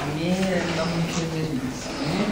A mnie to musi być nic, nie?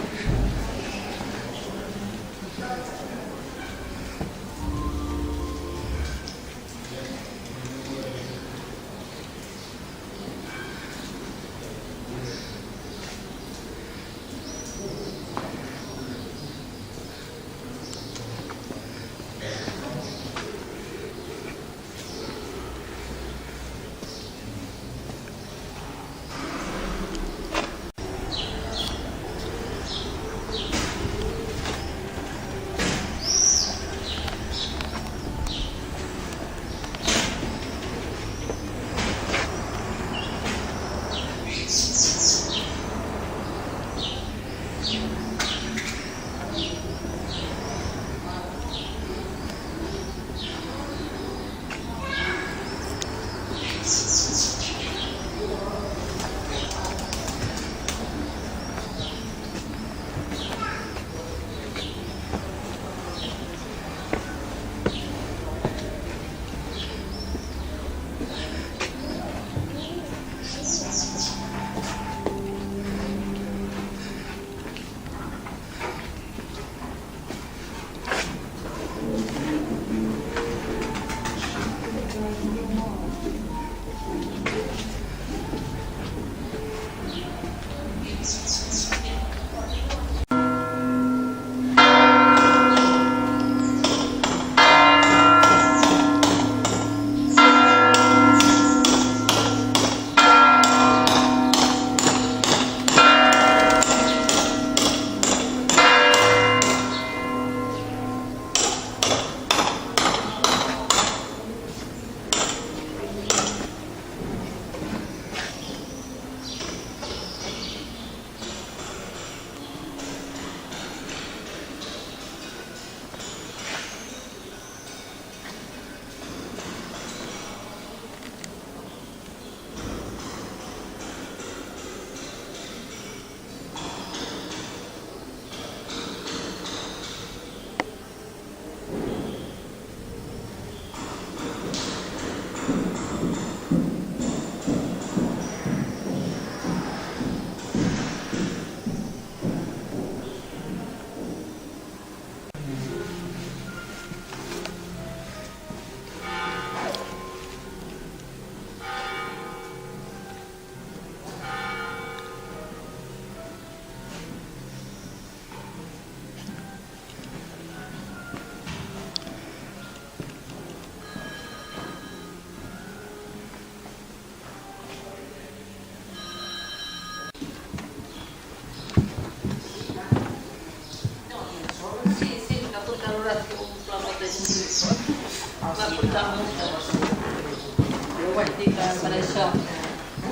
Per això.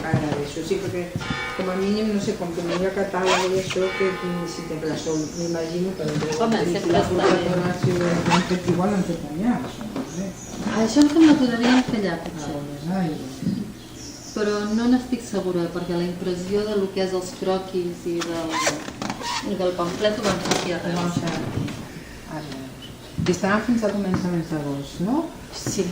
Agraeixo, sí, perquè com a mínim, no sé, com que no hi ha catàleg i això, que si té razó, m'imagino, però... Home, sempre està bé. Igual han fet allà, això, no sé. Això em sembla que ho devien fer allà, potser. Buenos Aires. Però no n'estic segura, perquè la impressió del que és els croquis i del pamflet ho van fer aquí a Reus. I estaran fins a començaments d'agost, no? Sí.